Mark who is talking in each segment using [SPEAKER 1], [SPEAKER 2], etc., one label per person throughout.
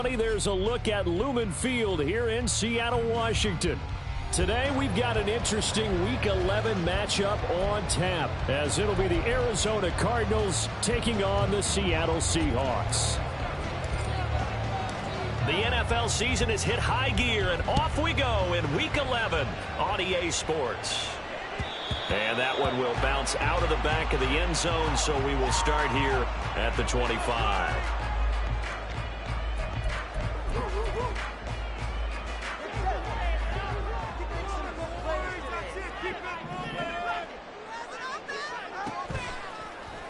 [SPEAKER 1] There's a look at Lumen Field here in Seattle, Washington. Today we've got an interesting Week 11 matchup on tap, as it'll be the Arizona Cardinals taking on the Seattle Seahawks.
[SPEAKER 2] The NFL season has hit high gear, and off we go in Week 11 on EA Sports. And that one will bounce out of the back of the end zone, so we will start here at the 25.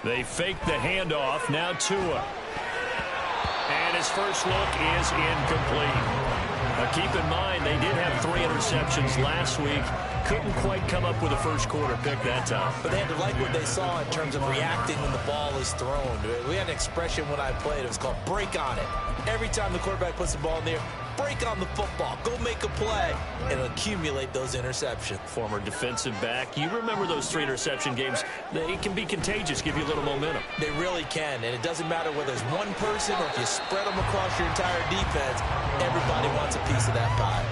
[SPEAKER 2] They fake the handoff. Now Tua. And his first look is incomplete. Keep in mind, they did have 3 interceptions last week. Couldn't quite come up with a first quarter pick that time.
[SPEAKER 3] But they had to like what they saw in terms of reacting when the ball is thrown. We had an expression when I played. It was called break on it. Every time the quarterback puts the ball in the air, break on the football. Go make a play and accumulate those interceptions.
[SPEAKER 2] Former defensive back. You remember those 3 interception games. They can be contagious, give you a little momentum.
[SPEAKER 3] They really can, and it doesn't matter whether it's one person or if you spread them across your entire defense. Everybody wants a piece of that pie.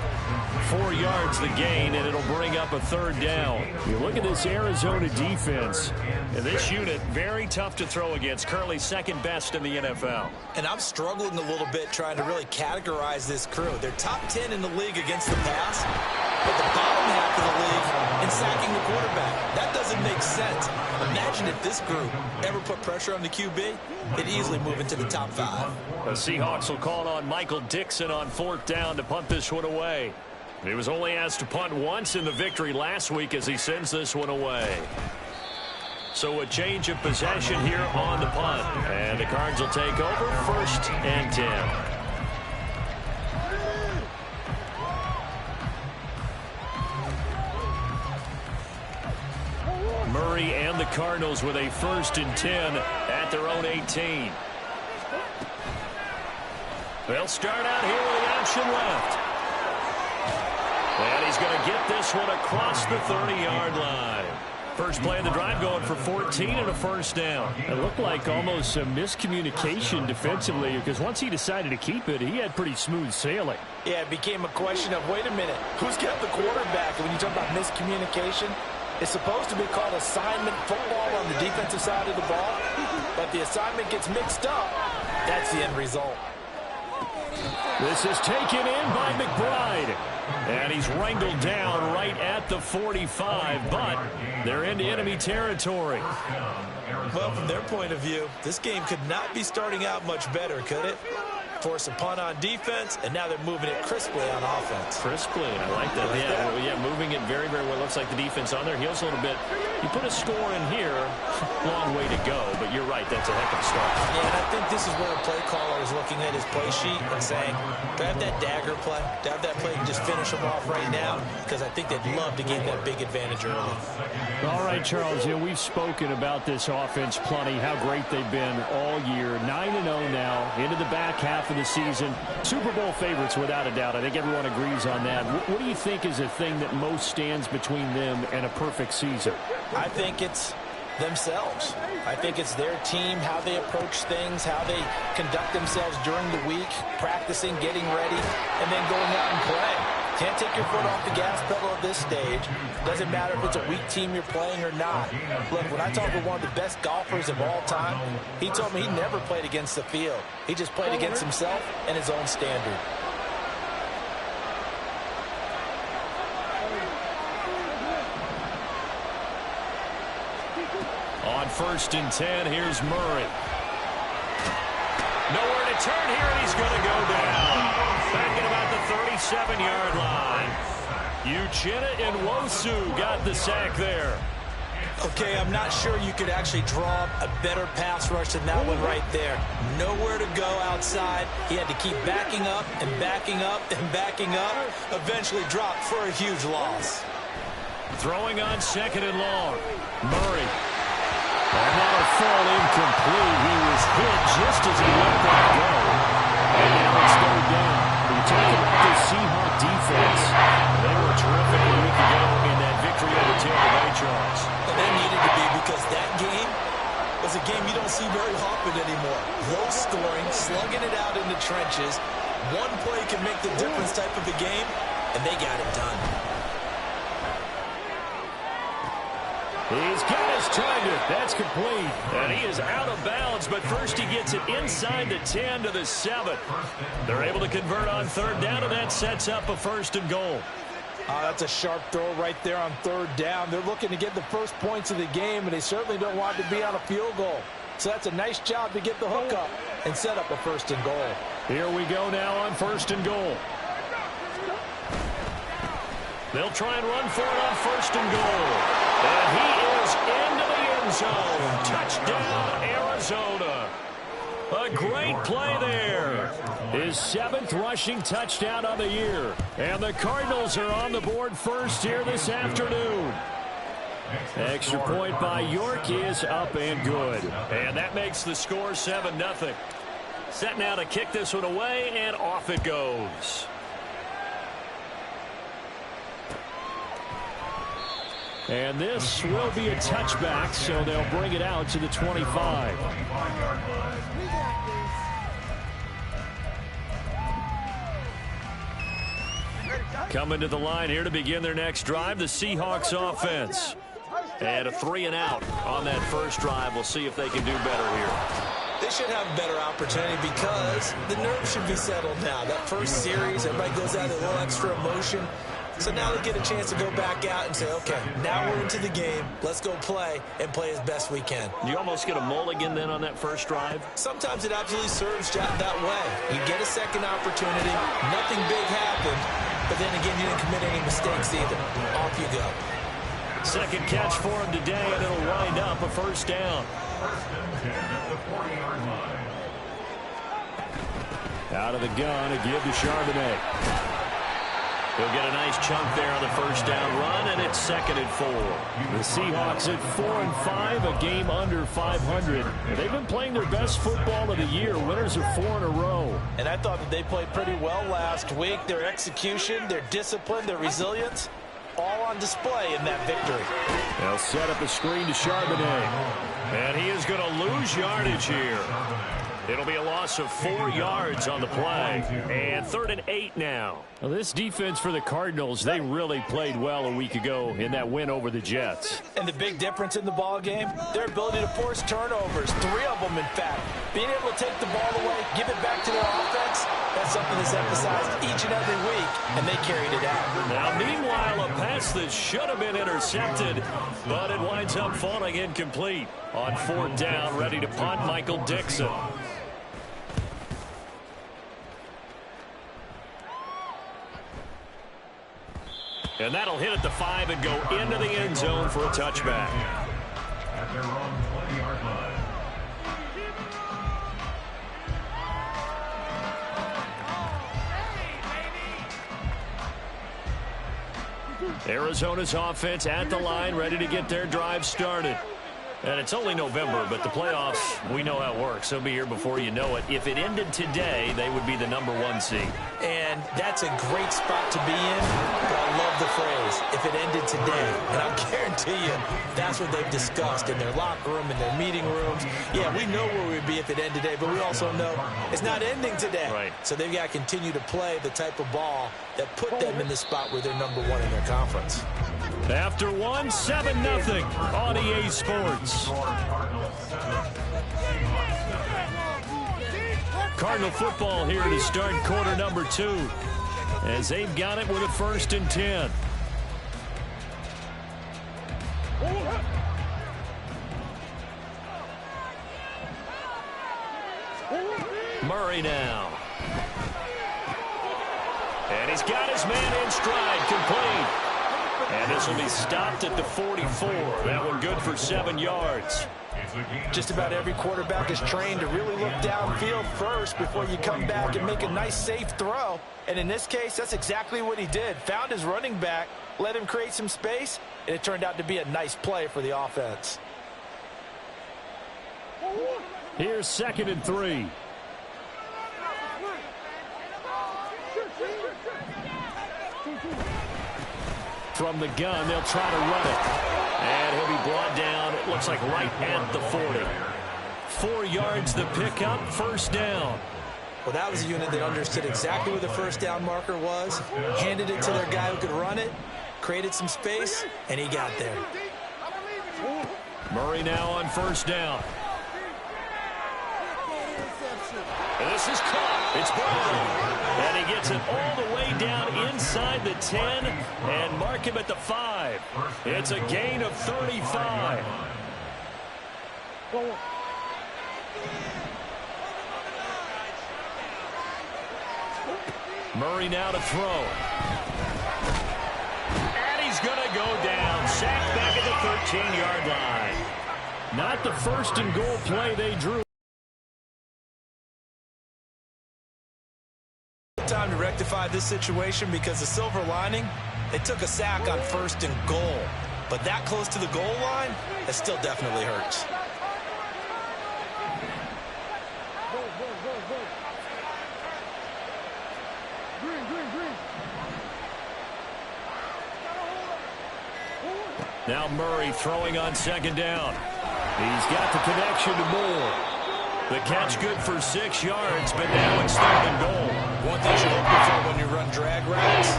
[SPEAKER 1] 4 yards the gain, and it'll bring up a third down. You look at this Arizona defense, and this unit, very tough to throw against, currently second best in the NFL.
[SPEAKER 3] And I'm struggling a little bit trying to really categorize this crew. They're top 10 in the league against the pass, but the bottom half of the league in sacking the quarterback. That doesn't make sense. Imagine if this group ever put pressure on the QB, it'd easily move into the top 5.
[SPEAKER 1] The Seahawks will call on Michael Dixon on 4th down to punt this one away. He was only asked to punt once in the victory last week as he sends this one away. So a change of possession here on the punt. And the Cards will take over 1st and 10. Murray and the Cardinals with a 1st and 10 at their own 18. They'll start out here with the option left. And he's going to get this one across the 30-yard line. First play of the drive going for 14 and a 1st down. It looked like almost a miscommunication defensively, because once he decided to keep it, he had pretty smooth sailing.
[SPEAKER 4] Yeah, it became a question of, wait a minute, who's got the quarterback? And when you talk about miscommunication, it's supposed to be called assignment football on the defensive side of the ball, but the assignment gets mixed up. That's the end result.
[SPEAKER 1] This is taken in by McBride. And he's wrangled down right at the 45, but they're into enemy territory.
[SPEAKER 3] Well, from their point of view, this game could not be starting out much better, could it? Force a punt on defense, and now they're moving it crisply on offense.
[SPEAKER 1] Crisply, I like that. Yeah, moving it very, very well. Looks like the defense on their heels a little bit. You put a score in here, long way to go, but you're right, that's a heck of a start.
[SPEAKER 3] Yeah, and I think this is where a play caller is looking at his play sheet and saying, do I have that dagger play? Do I have that play and just finish them off right now? Because I think they'd love to gain that big advantage early.
[SPEAKER 1] All right, Charles, we've spoken about this offense plenty, how great they've been all year. 9-0 now, into the back half of the season. Super Bowl favorites, without a doubt. I think everyone agrees on that. What do you think is the thing that most stands between them and a perfect season?
[SPEAKER 4] I think it's themselves. I think it's their team, how they approach things, how they conduct themselves during the week, practicing, getting ready, and then going out and playing. Can't take your foot off the gas pedal at this stage. Doesn't matter if it's a weak team you're playing or not. Look, when I talk with one of the best golfers of all time, he told me he never played against the field. He just played against himself and his own standard.
[SPEAKER 1] On 1st and 10, here's Murray. Nowhere to turn here, and he's going to go down. Back at about the 37-yard line. Uchenna Nwosu got the sack there.
[SPEAKER 3] Okay, I'm not sure you could actually draw a better pass rush than that one right there. Nowhere to go outside. He had to keep backing up and backing up and backing up. Eventually dropped for a huge loss.
[SPEAKER 1] Throwing on 2nd and long. Murray. And that'll fall incomplete. He was hit just as he let that go. And now it's third down. You talk about the Seahawks defense. They were terrific a week ago in that victory over Tampa Bay, Charles.
[SPEAKER 3] And they needed to be, because that game was a game you don't see very often anymore. Low scoring, slugging it out in the trenches. One play can make the difference type of a game, and they got it done.
[SPEAKER 2] He's got his target. That's complete. And he is out of bounds, but first he gets it inside the 10 to the 7. They're able to convert on third down, and that sets up a 1st and goal.
[SPEAKER 4] That's a sharp throw right there on third down. They're looking to get the first points of the game, and they certainly don't want to be on a field goal. So that's a nice job to get the hook up and set up a 1st and goal.
[SPEAKER 2] Here we go now on 1st and goal. They'll try and run for it on 1st and goal. And he is into the end zone. Touchdown, Arizona. A great play there. His 7th rushing touchdown of the year. And the Cardinals are on the board first here this afternoon. Extra point by York is up and good. And that makes the score 7-0. Set now to kick this one away, and off it goes. And this will be a touchback, so they'll bring it out to the 25. Coming to the line here to begin their next drive, the Seahawks offense. And a 3-and-out on that first drive. We'll see if they can do better here.
[SPEAKER 3] They should have a better opportunity because the nerves should be settled now. That first series, everybody goes out with a little extra emotion. So now they get a chance to go back out and say, okay, now we're into the game. Let's go play and play as best we can.
[SPEAKER 2] You almost get a mulligan then on that first drive?
[SPEAKER 3] Sometimes it absolutely serves that way. You get a second opportunity. Nothing big happened. But then again, you didn't commit any mistakes either. Off you go.
[SPEAKER 2] Second catch for him today, and it'll wind up a 1st down. Out of the gun, a give to Charbonnet. He'll get a nice chunk there on the 1st down run, and it's 2nd and 4. The Seahawks at 4-5, a game under 500. They've been playing their best football of the year. Winners are 4 in a row.
[SPEAKER 4] And I thought that they played pretty well last week. Their execution, their discipline, their resilience, all on display in that victory.
[SPEAKER 2] They'll set up a screen to Charbonnet. And he is going to lose yardage here. It'll be a loss of 4 yards on the play. And 3rd and 8 now. Well, this defense for the Cardinals, they really played well a week ago in that win over the Jets.
[SPEAKER 4] And the big difference in the ball game, their ability to force turnovers, 3 of them in fact. Being able to take the ball away, give it back to their offense, that's something that's emphasized each and every week, and they carried it out.
[SPEAKER 2] Now, meanwhile, a pass that should have been intercepted, but it winds up falling incomplete. On 4th down, ready to punt, Michael Dixon. And that'll hit at the 5 and go into the end zone for a touchback. Arizona's offense at the line, ready to get their drive started. And it's only November, but the playoffs, we know how it works. They'll be here before you know it. If it ended today, they would be the #1 seed.
[SPEAKER 3] And that's a great spot to be in, but I love the phrase, if it ended today. And I'll guarantee you, that's what they've discussed in their locker room, in their meeting rooms. Yeah, we know where we'd be if it ended today, but we also know it's not ending today.
[SPEAKER 2] Right.
[SPEAKER 3] So they've got to continue to play the type of ball that put them in the spot where they're #1 in their conference.
[SPEAKER 2] After 1, 7-0 on EA Sports. Cardinal football here to start quarter number 2. As they've got it with a 1st and 10. Murray now. And he's got his man in stride, complete. And this will be stopped at the 44. That one good for 7 yards.
[SPEAKER 4] Just about every quarterback is trained to really look downfield first before you come back and make a nice, safe throw. And in this case, that's exactly what he did. Found his running back, let him create some space, and it turned out to be a nice play for the offense.
[SPEAKER 2] Here's 2nd and 3. From the gun, they'll try to run it. And he'll be brought down, it looks like right at the 40. 4 yards the pickup, 1st down.
[SPEAKER 3] Well, that was a unit that understood exactly where the first down marker was, handed it to their guy who could run it, created some space, and he got there.
[SPEAKER 2] Murray now on first down. This is caught. It's ball. And he gets it all the way down inside the 10 and mark him at the 5. It's a gain of 35. Murray now to throw. And he's going to go down. Sacked back at the 13-yard line. Not the first and goal play they drew.
[SPEAKER 3] Time to rectify this situation because the silver lining, they took a sack on first and goal. But that close to the goal line, that still definitely hurts.
[SPEAKER 2] Now Murray throwing on second down. He's got the connection to Moore. The catch good for 6 yards, but now it's 3rd and goal.
[SPEAKER 3] One thing you're hoping for when you run drag routes,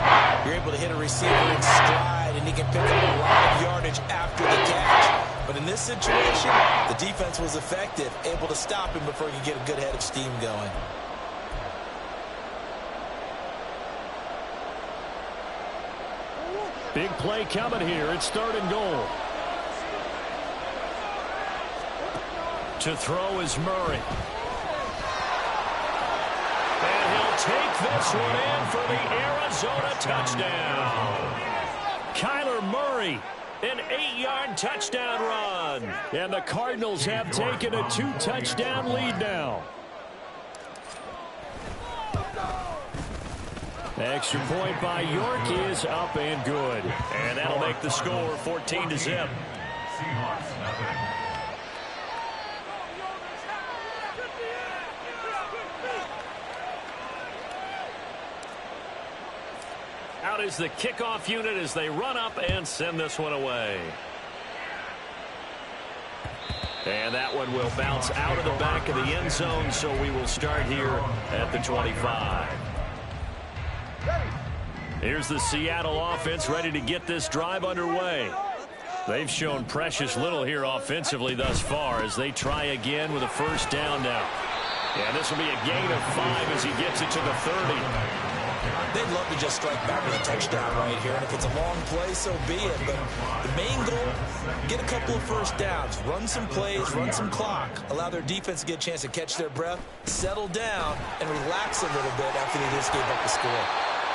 [SPEAKER 3] you're able to hit a receiver in stride, and he can pick up a lot of yardage after the catch. But in this situation, the defense was effective, able to stop him before he could get a good head of steam going.
[SPEAKER 2] Big play coming here. It's 3rd and goal. To throw is Murray. And he'll take this one in for the Arizona touchdown. Kyler Murray, an 8-yard touchdown run. And the Cardinals have taken a 2-touchdown lead now. Extra point by York is up and good. And that'll make the score 14-0. Out is the kickoff unit as they run up and send this one away. And that one will bounce out of the back of the end zone, so we will start here at the 25. Here's the Seattle offense ready to get this drive underway. They've shown precious little here offensively thus far as they try again with a first down now. And this will be a gain of 5 as he gets it to the 30.
[SPEAKER 3] They'd love to just strike back with a touchdown right here, and if it's a long play, so be it. But the main goal, get a couple of first downs, run some plays, run some clock, allow their defense to get a chance to catch their breath, settle down, and relax a little bit after they just gave up the score.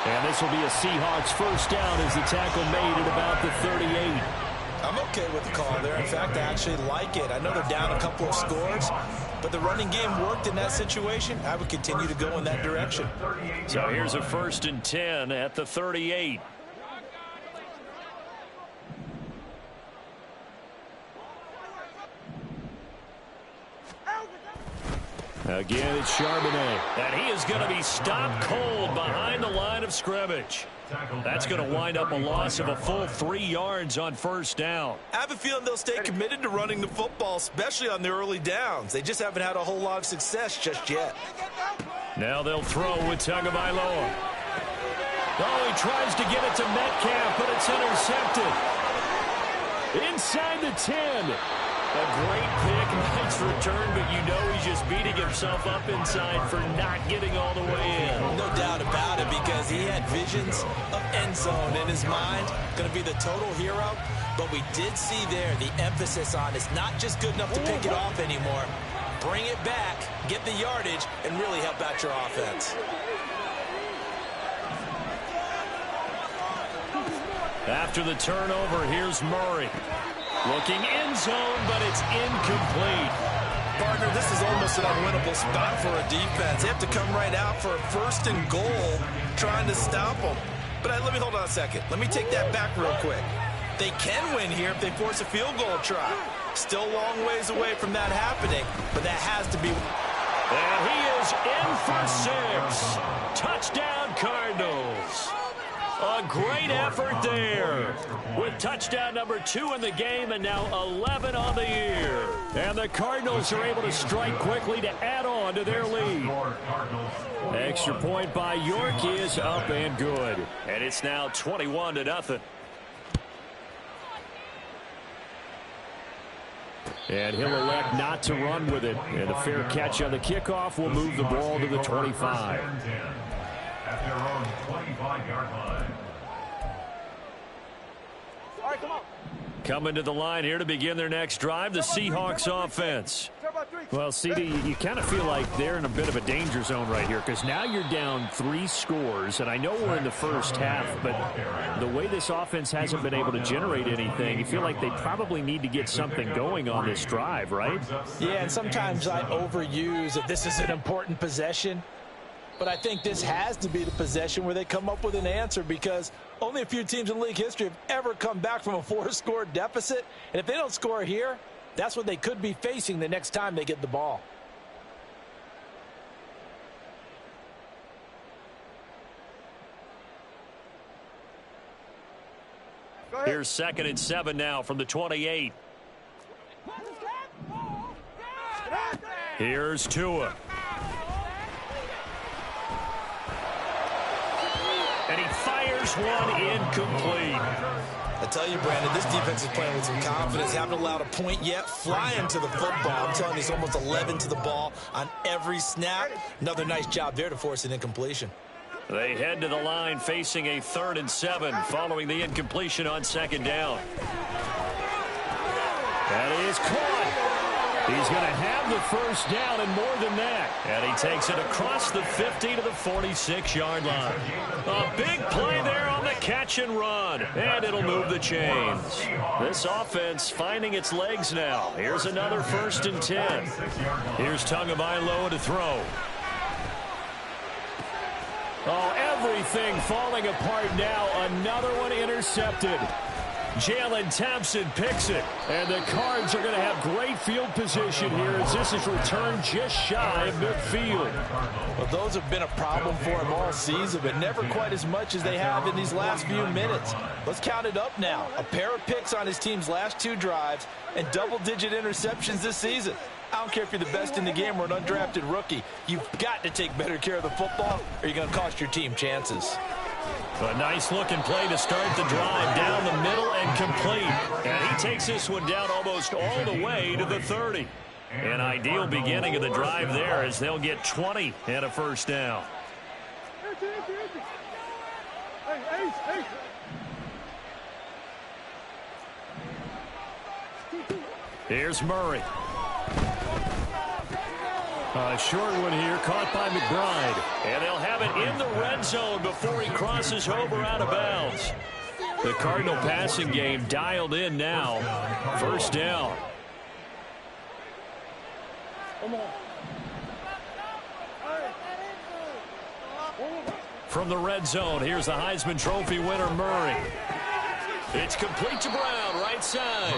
[SPEAKER 2] And this will be a Seahawks first down as the tackle made at about the 38.
[SPEAKER 3] I'm okay with the call there. In fact, I actually like it. I know they're down a couple of scores, but the running game worked in that situation. I would continue to go in that direction.
[SPEAKER 2] So here's a 1st and 10 at the 38. Again, it's Charbonnet. And he is going to be stopped cold behind the line of scrimmage. That's going to wind up a loss of a full 3 yards on first down.
[SPEAKER 3] I have a feeling they'll stay committed to running the football, especially on the early downs. They just haven't had a whole lot of success just yet.
[SPEAKER 2] Now they'll throw with Tagovailoa. Oh, he tries to get it to Metcalf, but it's intercepted. Inside the 10. A great pick, nice return, but you know he's just beating himself up inside for not getting all the way in.
[SPEAKER 3] No doubt about it, because he had visions of end zone in his mind. Going to be the total hero, but we did see there the emphasis on it's not just good enough to pick it off anymore. Bring it back, get the yardage, and really help out your offense.
[SPEAKER 2] After the turnover, here's Murray. Looking end zone, but it's incomplete.
[SPEAKER 3] Partner, this is almost an unwinnable spot for a defense. They have to come right out for a 1st and goal, trying to stop them. But let me hold on a second. Let me take that back real quick. They can win here if they force a field goal try. Still a long ways away from that happening, but that has to be.
[SPEAKER 2] And he is in for 6. Touchdown, Cardinals. A great effort there with touchdown number 2 in the game and now 11 on the year. And the Cardinals are able to strike quickly to add on to their lead. Extra point by York is up and good. And it's now 21-0. And he'll elect not to run with it. And a fair catch on the kickoff will move the ball to the 25.
[SPEAKER 5] At their own 25-yard line.
[SPEAKER 6] All right, come on.
[SPEAKER 2] Coming to the line here to begin their next drive, the Seahawks offense.
[SPEAKER 1] Well, CD, you kind of feel like they're in a bit of a danger zone right here because now you're down 3 scores, and I know we're in the first half, but the way this offense hasn't been able to generate anything, you feel like they probably need to get something going on this drive, right?
[SPEAKER 4] Yeah, and sometimes I overuse that this is an important possession. But I think this has to be the possession where they come up with an answer because only a few teams in league history have ever come back from a 4-score deficit. And if they don't score here, that's what they could be facing the next time they get the ball.
[SPEAKER 2] Here's 2nd and 7 now from the 28. Here's Tua. And he fires one incomplete.
[SPEAKER 3] I tell you, Brandon, this defense is playing with some confidence. Haven't allowed a point yet. Flying to the football. I'm telling you, it's almost 11 to the ball on every snap. Another nice job there to force an incompletion.
[SPEAKER 2] They head to the line facing a 3rd and 7 following the incompletion on 2nd down. That is caught. He's going to have the first down and more than that. And he takes it across the 50 to the 46-yard line. A big play there on the catch and run. And it'll move the chains. This offense finding its legs now. Here's another 1st and 10. Here's Tagovailoa to throw. Oh, everything falling apart now. Another one intercepted. Jalen Thompson picks it. And the Cards are going to have great field position here as this is returned just shy of midfield.
[SPEAKER 4] Well, those have been a problem for him all season, but never quite as much as they have in these last few minutes. Let's count it up now. A pair of picks on his team's last 2 drives and double-digit interceptions this season. I don't care if you're the best in the game or an undrafted rookie. You've got to take better care of the football or you're going to cost your team chances.
[SPEAKER 2] A nice-looking play to start the drive down the middle and complete. And he takes this one down almost all the way to the 30. An ideal beginning of the drive there as they'll get 20 and a first down. Here's Murray. A short one here, caught by McBride. And they'll have it in the red zone before he crosses over out of bounds. The Cardinal passing game dialed in now. First down. From the red zone, here's the Heisman Trophy winner, Murray. It's complete to Brown, right side.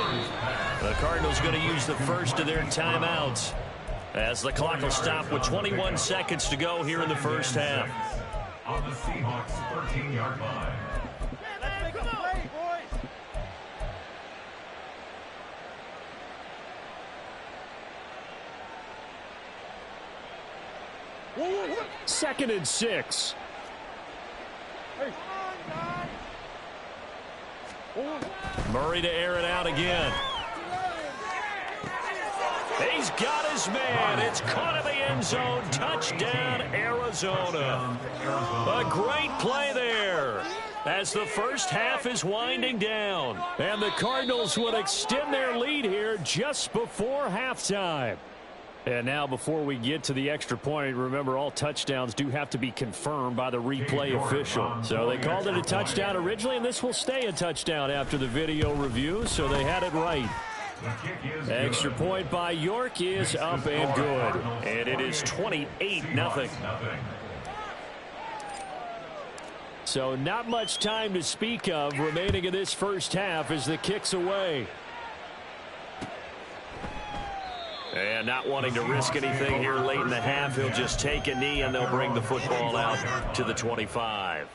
[SPEAKER 2] The Cardinals going to use the first of their timeouts as the clock will stop with 21 seconds to go here in the first half.
[SPEAKER 5] On the Seahawks 13-yard line.
[SPEAKER 6] Let's make a play, boys.
[SPEAKER 2] 2nd and 6. Murray to air it out again. He's got his man. It's caught in the end zone. Touchdown, Arizona. A great play there as the first half is winding down. And the Cardinals will extend their lead here just before halftime. And now before we get to the extra point, remember all touchdowns do have to be confirmed by the replay official. So they called it a touchdown originally, and this will stay a touchdown after the video review, so they had it right. Extra point by York is up and good. And it is 28-0. So not much time to speak of remaining in this first half as the kick's away. And not wanting to risk anything here late in the half, he'll just take a knee and they'll bring the football out to the 25.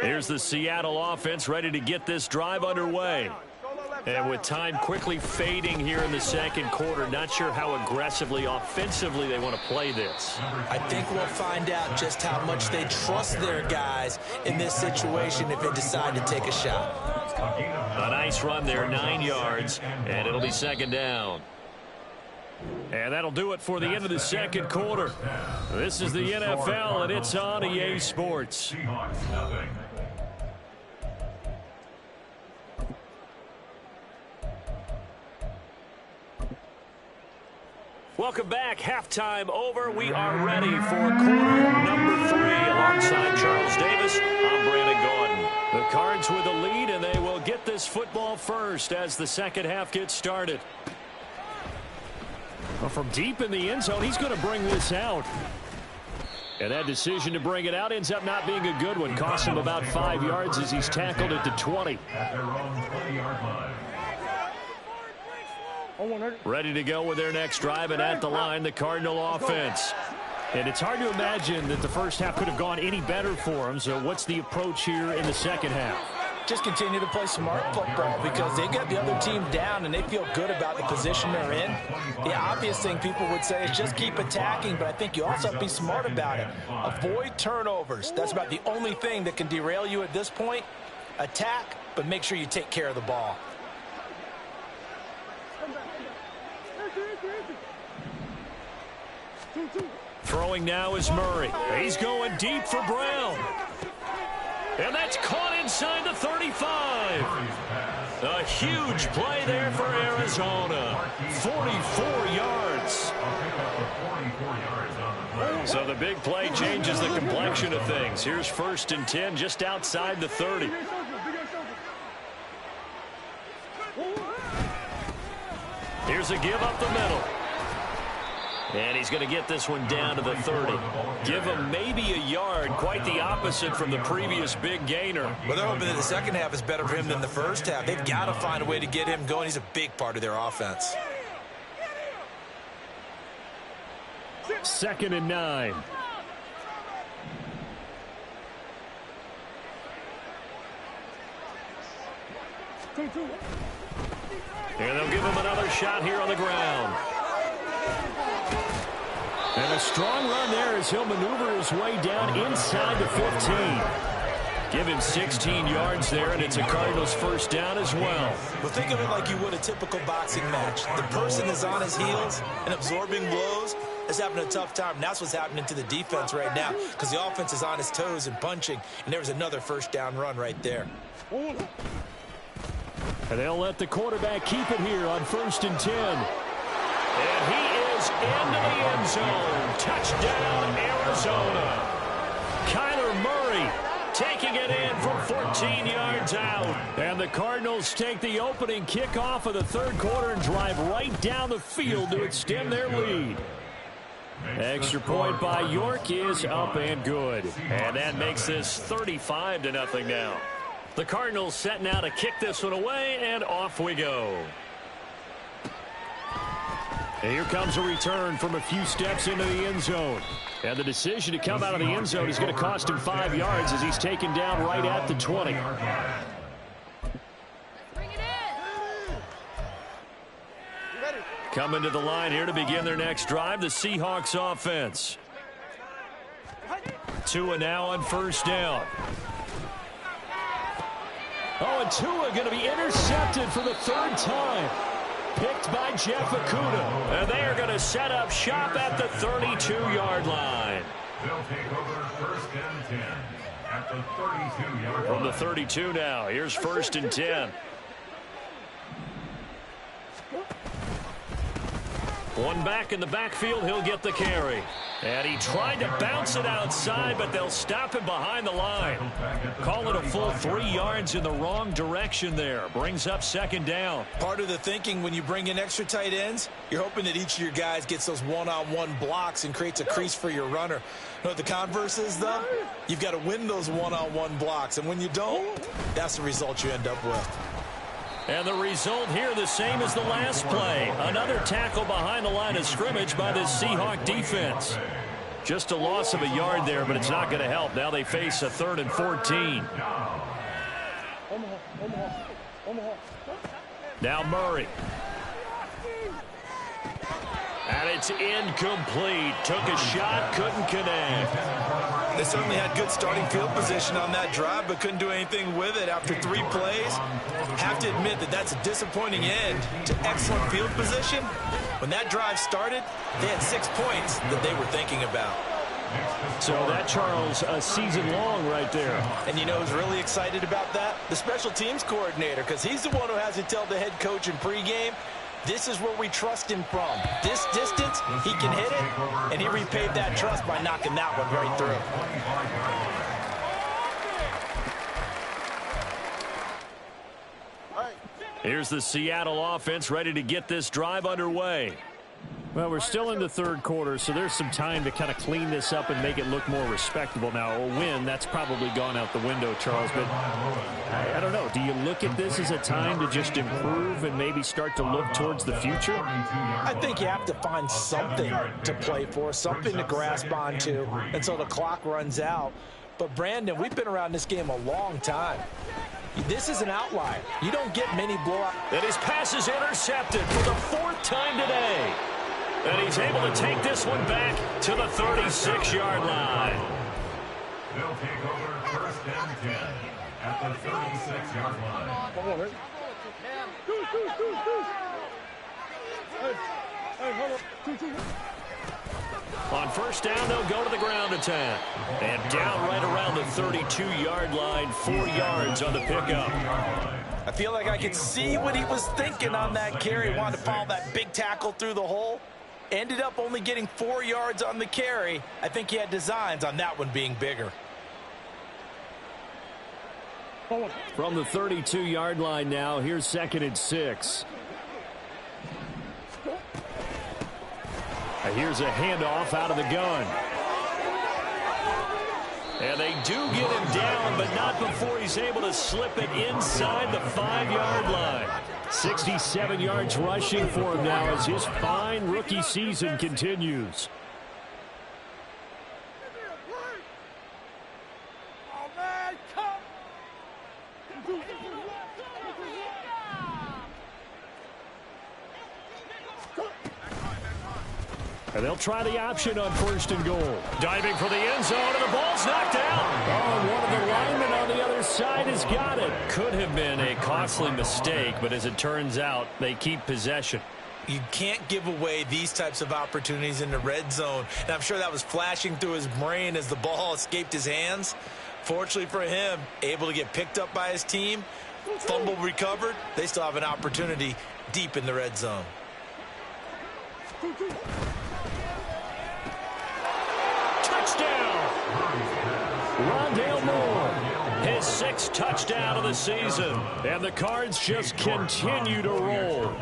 [SPEAKER 2] Here's the Seattle offense ready to get this drive underway. And with time quickly fading here in the second quarter, not sure how aggressively, offensively they want to play this.
[SPEAKER 3] I think we'll find out just how much they trust their guys in this situation if they decide to take a shot.
[SPEAKER 2] A nice run there, 9 yards, and it'll be second down. And that'll do it for the end of the second quarter. This is the NFL, and it's on EA Sports.
[SPEAKER 5] Seahawks, nothing.
[SPEAKER 2] Welcome back. Halftime over. We are ready for quarter number 3. Alongside Charles Davis, I'm Brandon Gordon. The Cards with the lead, and they will get this football first as the second half gets started. Well, from deep in the end zone, he's going to bring this out. And that decision to bring it out ends up not being a good one. Costs him about 5 yards as he's tackled at the 20.
[SPEAKER 5] At their own 20-yard line.
[SPEAKER 2] Ready to go with their next drive, and at the line, the Cardinal offense. And it's hard to imagine that the first half could have gone any better for them. So what's the approach here in the second half?
[SPEAKER 4] Just continue to play smart football because they get the other team down and they feel good about the position they're in. The obvious thing people would say is just keep attacking, but I think you also have to be smart about it. Avoid turnovers. That's about the only thing that can derail you at this point. Attack, but make sure you take care of the ball.
[SPEAKER 2] Throwing now is Murray. He's going deep for Brown. And that's caught inside the 35. A huge play there for Arizona. 44 yards. So the big play changes the complexion of things. Here's 1st and 10 just outside the 30. Here's a give up the middle. And he's going to get this one down to the 30. Give him maybe a yard, quite the opposite from the previous big gainer.
[SPEAKER 3] Well, they're hoping that the second half is better for him than the first half. They've got to find a way to get him going. He's a big part of their offense.
[SPEAKER 2] 2nd and 9. And they'll give him another shot here on the ground. And a strong run there as he'll maneuver his way down inside the 15. Give him 16 yards there, and it's a Cardinals first down as well.
[SPEAKER 3] Well, think of it like you would a typical boxing match. The person is on his heels and absorbing blows is having a tough time. And that's what's happening to the defense right now because the offense is on his toes and punching, and there was another first down run right there.
[SPEAKER 2] And they'll let the quarterback keep it here on 1st and 10. And he is into the end zone. Touchdown, Arizona. Kyler Murray taking it in from 14 yards out. And the Cardinals take the opening kickoff of the third quarter and drive right down the field to extend their lead. Extra point by York is up and good. And that makes this 35-0 now. The Cardinals set now to kick this one away, and off we go. And here comes a return from a few steps into the end zone. And the decision to come out of the end zone is going to cost him 5 yards as he's taken down right at the 20. Coming to the line here to begin their next drive, the Seahawks offense. Tua now on 1st down. Oh, and Tua going to be intercepted for the 3rd time. Picked by Jeff Okudah. And they are going to set up shop at the 32-yard line.
[SPEAKER 5] They'll take over 1st and 10 at the 32-yard line.
[SPEAKER 2] From the 32 now, here's 1st and 10. One back in the backfield, he'll get the carry. And he tried to bounce it outside, but they'll stop him behind the line. Call it a full 3 yards in the wrong direction there. Brings up 2nd down.
[SPEAKER 3] Part of the thinking when you bring in extra tight ends, you're hoping that each of your guys gets those one-on-one blocks and creates a crease for your runner. You know what the converse is, though? You've got to win those one-on-one blocks, and when you don't, that's the result you end up with.
[SPEAKER 2] And the result here the same as the last play. Another tackle behind the line of scrimmage by this Seahawk defense. Just a loss of a yard there, but it's not going to help. Now they face a 3rd and 14. Now Murray. And it's incomplete. Took a shot, couldn't connect.
[SPEAKER 3] They certainly had good starting field position on that drive, but couldn't do anything with it after 3 plays. Have to admit that that's a disappointing end to excellent field position. When that drive started, they had 6 points that they were thinking about.
[SPEAKER 2] So that, Charles, a season long right there.
[SPEAKER 3] And you know who's really excited about that? The special teams coordinator, because he's the one who has to tell the head coach in pregame, this is where we trust him from. This distance, he can hit it, and he repaid that trust by knocking that one right through.
[SPEAKER 2] Here's the Seattle offense ready to get this drive underway. Well, we're still in the 3rd quarter, so there's some time to kind of clean this up and make it look more respectable. Now, a win, that's probably gone out the window, Charles, but I don't know. Do you look at this as a time to just improve and maybe start to look towards the future?
[SPEAKER 4] I think you have to find something to play for, something to grasp onto until the clock runs out. But, Brandon, we've been around this game a long time. This is an outlier. You don't get many blowouts.
[SPEAKER 2] And his pass is intercepted for the 4th time today. And he's able to take this one back to the 36-yard line.
[SPEAKER 5] They'll take over 1st and 10 at the 36-yard line.
[SPEAKER 6] Come on, man. Hey, hold up.
[SPEAKER 2] On 1st down, they'll go to the ground attack. And down right around the 32-yard line, 4 yards on the pickup.
[SPEAKER 3] I feel like I could see what he was thinking on that carry. Wanted to follow that big tackle through the hole. Ended up only getting 4 yards on the carry. I think he had designs on that one being bigger.
[SPEAKER 2] From the 32-yard line now, here's 2nd and 6. Here's a handoff out of the gun. And they do get him down, but not before he's able to slip it inside the 5-yard line. 67 yards rushing for him now as his fine rookie season continues. And they'll try the option on 1st and goal. Diving for the end zone, and the ball's knocked out. Oh, and one of the linemen on the other side has got it. Could have been a costly mistake, but as it turns out, they keep possession.
[SPEAKER 3] You can't give away these types of opportunities in the red zone. And I'm sure that was flashing through his brain as the ball escaped his hands. Fortunately for him, able to get picked up by his team, fumble recovered. They still have an opportunity deep in the red zone.
[SPEAKER 2] Touchdown! Rondale Moore, his 6th touchdown of the season. And the Cards just continue to roll.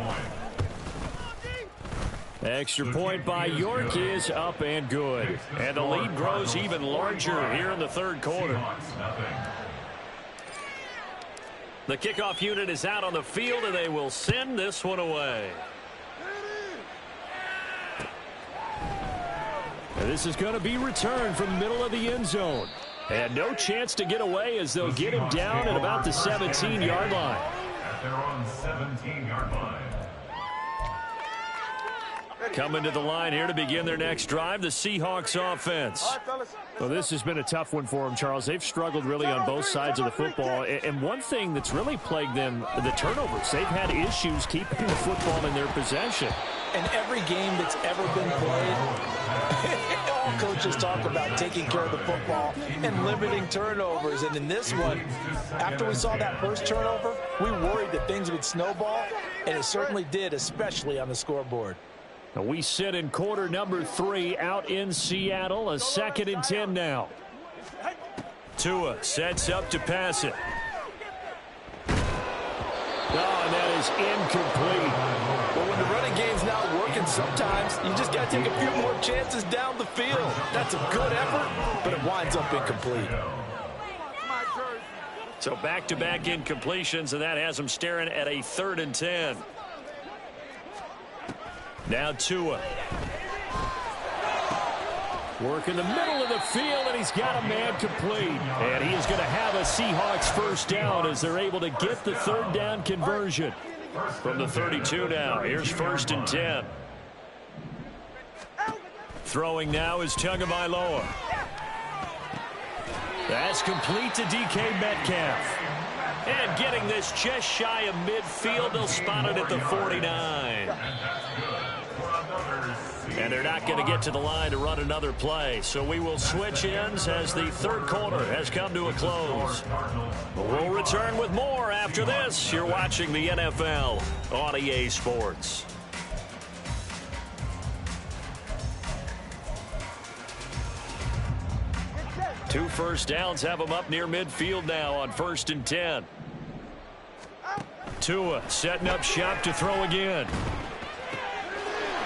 [SPEAKER 2] Extra point by York is up and good. And the lead grows even larger here in the 3rd quarter. The kickoff unit is out on the field, and they will send this one away. And this is going to be returned from the middle of the end zone. And no chance to get away as they'll get him down at about the 17-yard line.
[SPEAKER 5] At their own 17-yard line.
[SPEAKER 2] Coming to the line here to begin their next drive, the Seahawks offense. Well, this has been a tough one for them, Charles. They've struggled really on both sides of the football. And one thing that's really plagued them, the turnovers. They've had issues keeping the football in their possession.
[SPEAKER 4] And every game that's ever been played, all coaches talk about taking care of the football and limiting turnovers. And in this one, after we saw that first turnover, we worried that things would snowball, and it certainly did, especially on the scoreboard.
[SPEAKER 2] We sit in quarter number 3 out in Seattle, a 2nd and 10 now. Tua sets up to pass it. Oh, and that is incomplete.
[SPEAKER 3] Well, when the running game's not working, sometimes you just got to take a few more chances down the field. That's a good effort, but it winds up incomplete.
[SPEAKER 2] So back-to-back incompletions, and that has them staring at a 3rd and 10. Now Tua. Work in the middle of the field, and he's got a man complete. And he is going to have a Seahawks first down as they're able to get the third down conversion. From the 32 now, here's 1st and 10. Throwing now is Tagovailoa. That's complete to DK Metcalf. And getting this just shy of midfield, they'll spot it at the 49. And they're not going to get to the line to run another play. So we will switch ends as the third quarter has come to a close. We'll return with more after this. You're watching the NFL on EA Sports. Two first downs have them up near midfield now on 1st and 10. Tua setting up shop to throw again.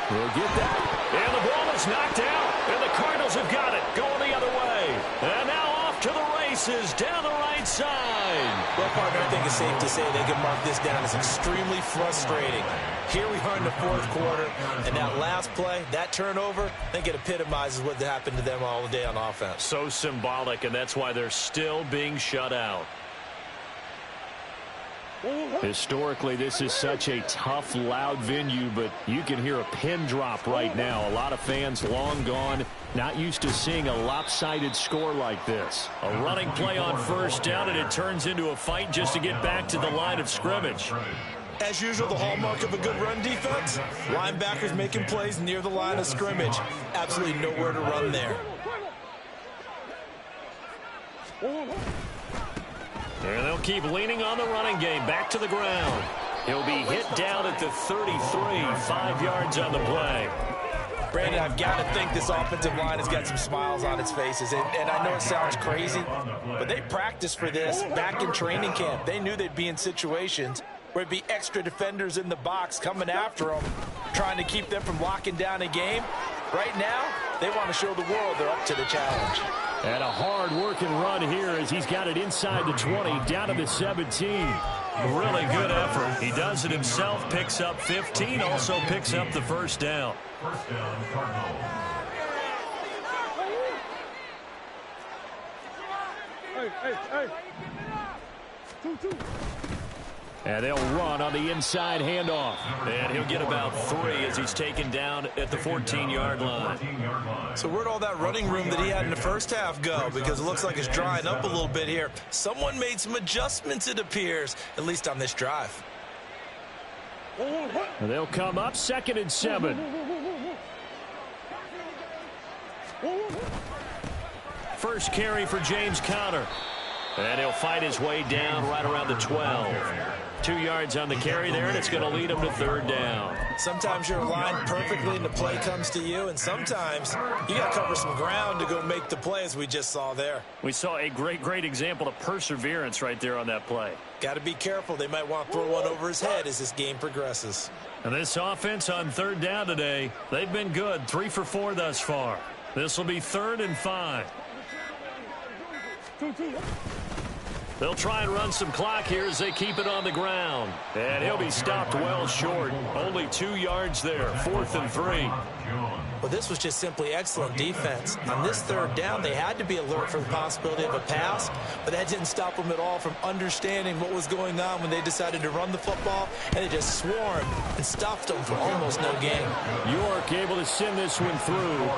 [SPEAKER 2] We'll get that. And the ball is knocked out. And the Cardinals have got it. Going the other way. And now off to the races down the right side.
[SPEAKER 3] Well, partner, I think it's safe to say they can mark this down as extremely frustrating. Here we are in the fourth quarter, and that last play, that turnover, I think it epitomizes what happened to them all day on offense.
[SPEAKER 2] So symbolic, and that's why they're still being shut out. Historically, this is such a tough, loud venue, but you can hear a pin drop right now. A lot of fans long gone, not used to seeing a lopsided score like this. A running play on first down, and it turns into a fight just to get back to the line of scrimmage.
[SPEAKER 3] As usual, the hallmark of a good run defense, linebackers making plays near the line of scrimmage. Absolutely nowhere to run there.
[SPEAKER 2] And they'll keep leaning on the running game. Back to the ground. He'll be hit down at the 33, 5 yards on the play.
[SPEAKER 3] Brandon, I've got to think this offensive line has got some smiles on its faces. And I know it sounds crazy, but they practiced for this back in training camp. They knew they'd be in situations where it'd be extra defenders in the box coming after them, trying to keep them from locking down a game. Right now, they want to show the world they're up to the challenge.
[SPEAKER 2] And a hard-working run here as he's got it inside the 20, down to the 17. Really good effort. He does it himself, picks up 15, also picks up the first down.
[SPEAKER 5] First down, Cardinals.
[SPEAKER 6] Hey. 2-2.
[SPEAKER 2] And they'll run on the inside handoff. And he'll get about 3 as he's taken down at the 14-yard line.
[SPEAKER 3] So where'd all that running room that he had in the first half go? Because it looks like it's drying up a little bit here. Someone made some adjustments, it appears, at least on this drive.
[SPEAKER 2] And they'll come up 2nd and 7. First carry for James Conner. And he'll fight his way down right around the 12. 2 yards on the carry there, and it's going to lead him to 3rd down.
[SPEAKER 3] Sometimes you're aligned perfectly and the play comes to you, and sometimes you got to cover some ground to go make the play, as we just saw there.
[SPEAKER 2] We saw a great example of perseverance right there on that play.
[SPEAKER 3] Got to be careful. They might want to throw one over his head as this game progresses.
[SPEAKER 2] And this offense on 3rd down today, they've been good. 3 for 4 thus far. This will be 3rd and 5.
[SPEAKER 6] 2-2.
[SPEAKER 2] They'll try and run some clock here as they keep it on the ground. And he'll be stopped well short. Only 2 yards there. 4th and 3.
[SPEAKER 3] Well, this was just simply excellent defense. On this 3rd down, they had to be alert for the possibility of a pass, but that didn't stop them at all from understanding what was going on when they decided to run the football, and they just swarmed and stuffed them for almost no gain.
[SPEAKER 2] York able to send this one through.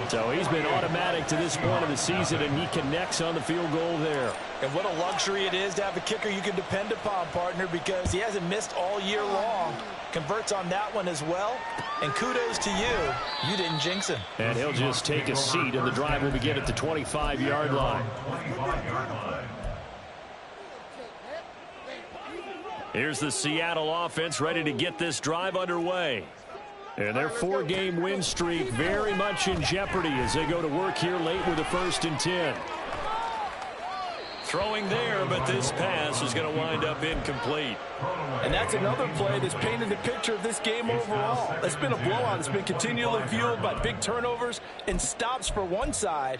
[SPEAKER 2] So he's been automatic to this point of the season, and he connects on the field goal there.
[SPEAKER 3] And what a luxury it is to have a kicker you can depend upon, partner, because he hasn't missed all year long. Converts on that one as well. And kudos to you. You didn't jinx him.
[SPEAKER 2] And he'll just take a seat, and the drive will begin at the 25-yard line. Here's the Seattle offense ready to get this drive underway. And their 4-game win streak very much in jeopardy as they go to work here late with a 1st and 10. Throwing there, but this pass is going to wind up incomplete.
[SPEAKER 4] And that's another play that's painted the picture of this game overall. It's been a blowout. It's been continually fueled by big turnovers and stops for one side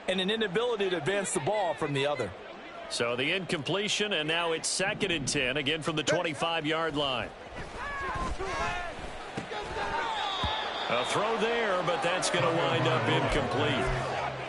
[SPEAKER 4] and an inability to advance the ball from the other.
[SPEAKER 2] So the incompletion, and now it's 2nd and 10, again from the 25-yard line. A throw there, but that's going to wind up incomplete.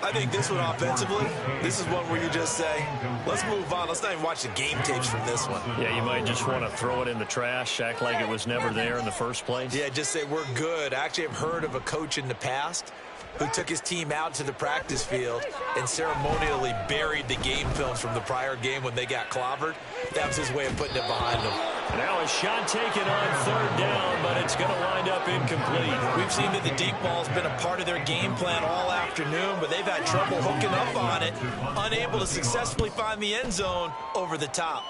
[SPEAKER 3] I think this one offensively, this is one where you just say, let's move on. Let's not even watch the game tapes from this one.
[SPEAKER 2] Yeah, you might just want to throw it in the trash, act like it was never there in the first place.
[SPEAKER 3] Yeah, just say we're good. I actually have heard of a coach in the past who took his team out to the practice field and ceremonially buried the game films from the prior game when they got clobbered. That was his way of putting it behind them.
[SPEAKER 2] Now a shot taken on third down, but it's going to wind up incomplete.
[SPEAKER 3] We've seen that the deep ball's been a part of their game plan all afternoon, but they've had trouble hooking up on it, unable to successfully find the end zone over the top.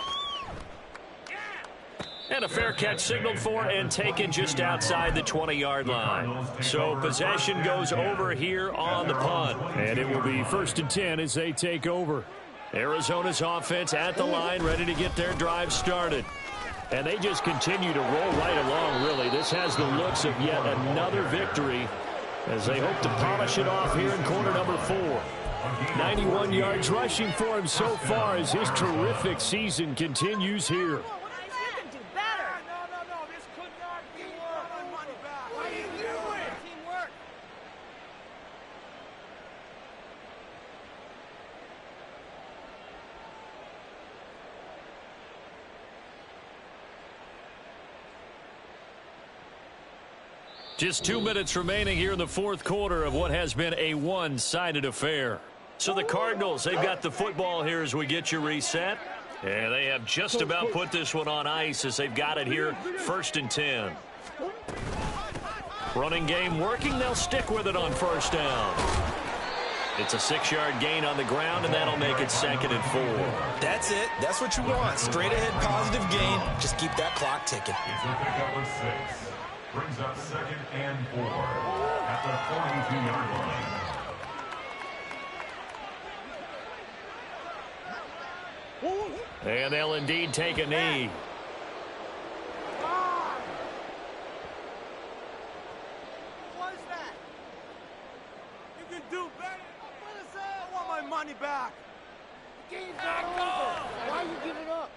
[SPEAKER 2] And a fair catch signaled for and taken just outside the 20-yard line. So possession goes over here on the punt.
[SPEAKER 1] And it will be 1st and 10 as they take over.
[SPEAKER 2] Arizona's offense at the line, ready to get their drive started. And they just continue to roll right along, really. This has the looks of yet another victory as they hope to polish it off here in quarter number 4.
[SPEAKER 1] 91 yards rushing for him so far as his terrific season continues here.
[SPEAKER 2] Just 2 minutes remaining here in the fourth quarter of what has been a one-sided affair. So the Cardinals, they've got the football here as we get you reset. And they have just about put this one on ice as they've got it here, 1st and 10. Running game working. They'll stick with it on first down. It's a 6-yard gain on the ground, and that'll make it 2nd and 4.
[SPEAKER 3] That's it. That's what you want. Straight ahead positive gain. Just keep that clock ticking.
[SPEAKER 5] It's a pickup of 6. Brings up 2nd and 4 at the 42-yard line.
[SPEAKER 2] And they'll indeed take a knee.
[SPEAKER 6] What is that? You can do better. What is that? I want my money back. The game's not over. Why are you giving up?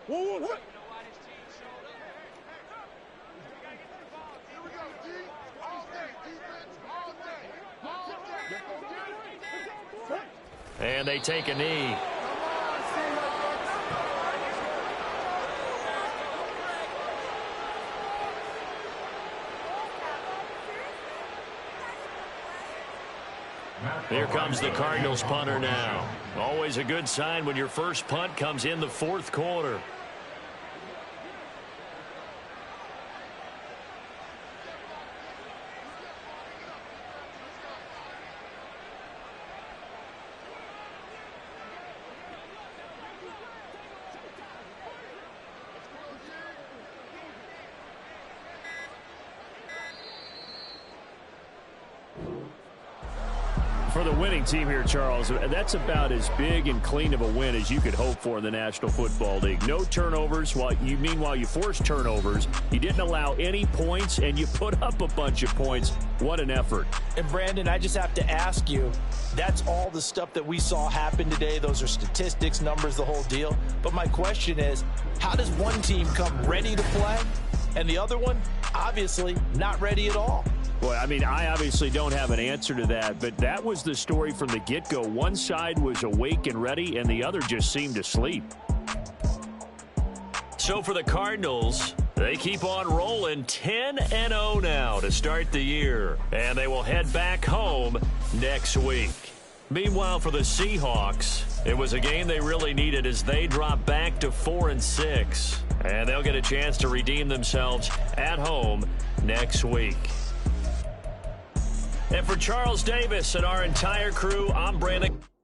[SPEAKER 6] Whoa.
[SPEAKER 2] And they take a knee. Here comes the Cardinals punter now. Always a good sign when your first punt comes in the fourth quarter.
[SPEAKER 1] For the winning team here, Charles, that's about as big and clean of a win as you could hope for in the National Football League. No turnovers. Meanwhile, you forced turnovers. You didn't allow any points, and you put up a bunch of points. What an effort.
[SPEAKER 4] And, Brandon, I just have to ask you, that's all the stuff that we saw happen today. Those are statistics, numbers, the whole deal. But my question is, how does one team come ready to play, and the other one, obviously, not ready at all?
[SPEAKER 1] Boy, I mean, I obviously don't have an answer to that, but that was the story from the get-go. One side was awake and ready, and the other just seemed to sleep.
[SPEAKER 2] So for the Cardinals, they keep on rolling 10-0 now to start the year, and they will head back home next week. Meanwhile, for the Seahawks, it was a game they really needed as they drop back to 4-6, and they'll get a chance to redeem themselves at home next week. And for Charles Davis and our entire crew, I'm Brandon.